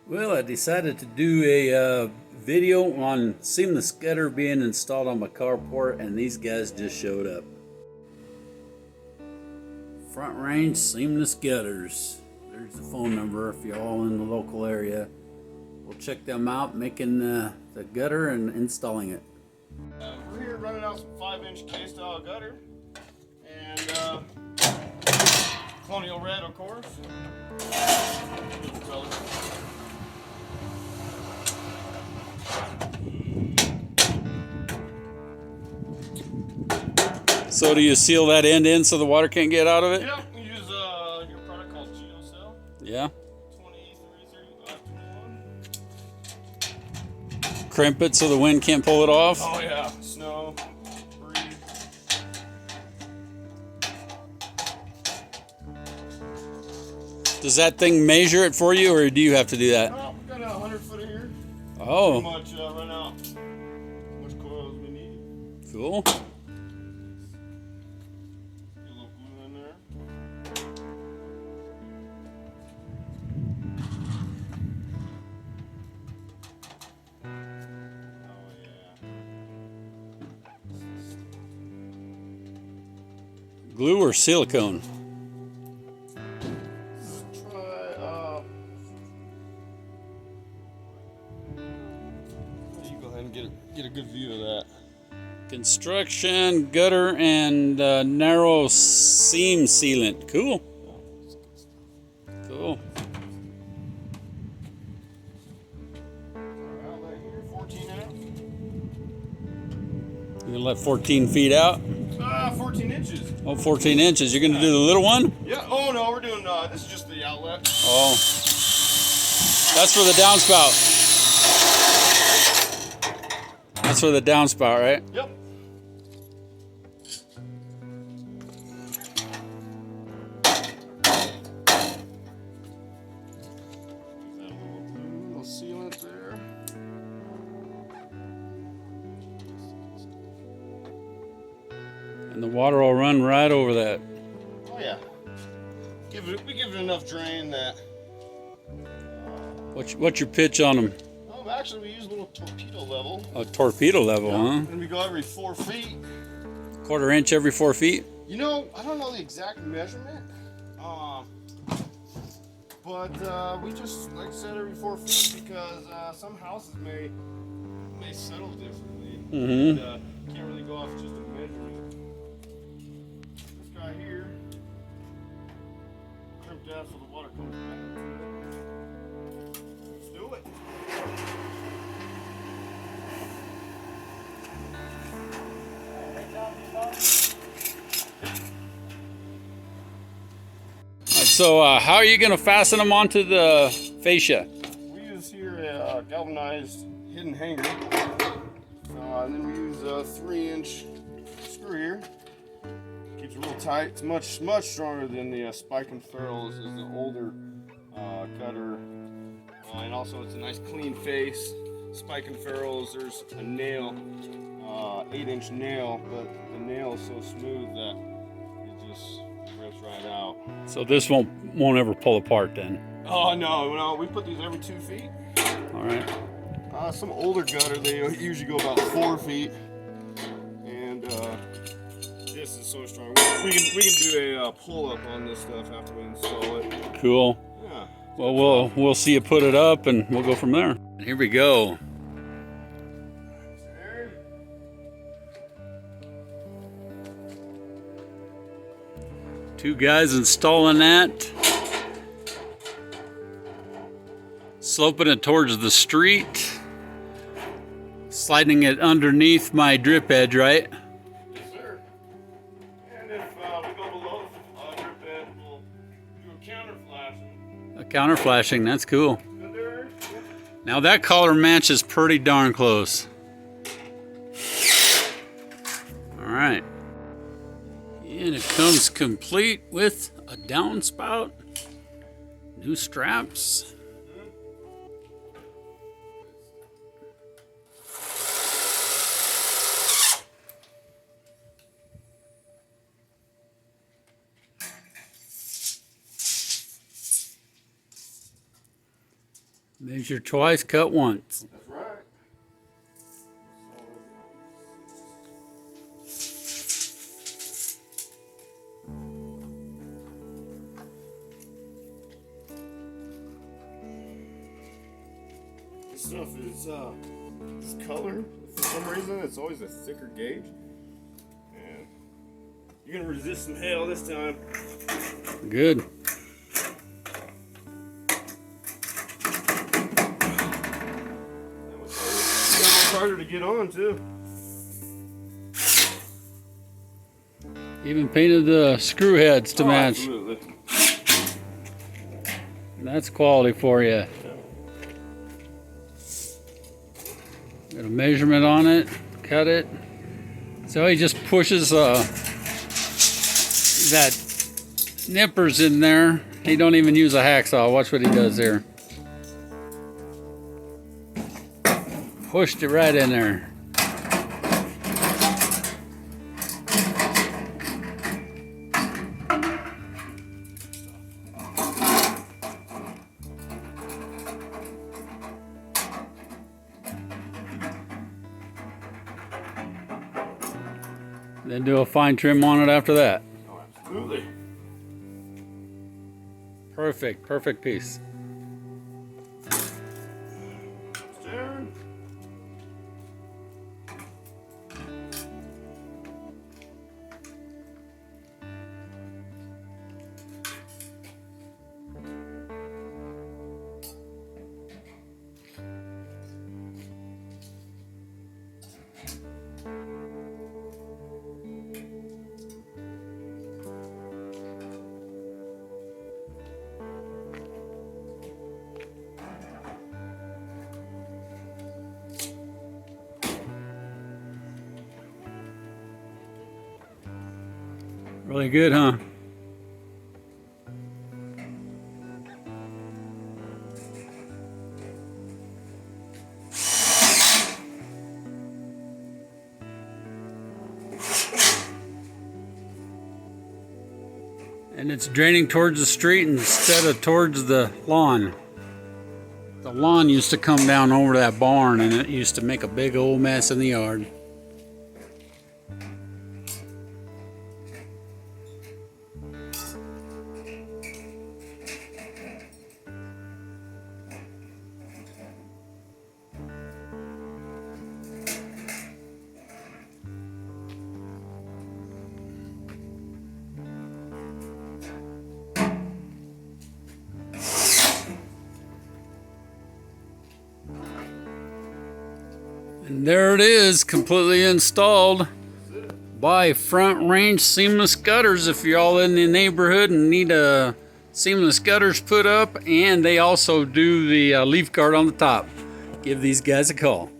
Well, I decided to do a video on seamless gutter being installed on my carport, and these guys just showed up. Front Range Seamless Gutters. There's the phone number if you're all in the local area. We'll check them out, making the gutter and installing it. We're here running out some 5-inch K-style gutter, and Colonial Red, of course. Beautiful color. So do you seal that end in so the water can't get out of it? Yeah, you use your product called Geocell. Yeah. 233521. Crimp it so the wind can't pull it off? Oh yeah, snow, breeze. Does that thing measure it for you, or do you have to do that? Oh, we got a 100-footer here. Oh. Pretty much run out as much coil as we need. Cool. Get a little glue in there. Oh yeah. Glue or silicone? You go ahead and get a good view of that. Construction, gutter, and narrow seam sealant. Cool. Cool. Outlet here, 14 amp. You gonna let 14 feet out? 14 inches. Oh, 14 inches. You're gonna do the little one? Yeah. Oh no, we're doing. This is just the outlet. Oh. That's for the downspout. That's for the downspout, right? Yep. Little sealant there. And the water will run right over that. Oh yeah. We give it enough drain that. What's your pitch on them? Actually, we use a little torpedo level. A torpedo level, huh? And we go every 4 feet. Quarter inch every 4 feet? You know, I don't know the exact measurement. But we just, like I said, every 4 feet because some houses may settle differently. Mm-hmm. And, can't really go off just a measurement. This guy here, crimp down so the water comes back. Let's do it. So how are you going to fasten them onto the fascia? We use here a galvanized hidden hanger. And then we use a 3-inch screw here. Keeps it real tight. It's much stronger than the Spike and Ferrules, is the older gutter. And also it's a nice clean face. Spike and Ferrules, there's a nail, 8-inch nail, but the nail is so smooth that it just rips right out. So this won't ever pull apart then? Oh no, we put these every 2 feet. All right. Some older gutter, they usually go about 4 feet, and this is so strong. We can do a pull up on this stuff after we install it. Cool. Yeah. Well, we'll see you put it up, and we'll go from there. Here we go. Two guys installing that. Sloping it towards the street. Sliding it underneath my drip edge, right? Yes, sir. And if we go below the drip edge, we'll do a counter flashing. A counter flashing, that's cool. Under. Now that color matches pretty darn close. All right. And it comes complete with a downspout, new straps. Measure twice, cut once. That's right. This stuff is this color, for some reason it's always a thicker gauge. And you're gonna resist some hail this time. Good. Harder to get on too. Even painted the screw heads to match. Absolutely. That's quality for you. Got a measurement on it, cut it. So he just pushes that nippers in there. He don't even use a hacksaw. Watch what he does here. Pushed it right in there. Then do a fine trim on it after that. Oh, absolutely. Perfect, perfect piece. Darren. Really good, huh? And it's draining towards the street instead of towards the lawn. The lawn used to come down over that barn and it used to make a big old mess in the yard. And there it is, completely installed by Front Range Seamless Gutters. If you're all in the neighborhood and need seamless gutters put up, and they also do the leaf guard on the top, give these guys a call.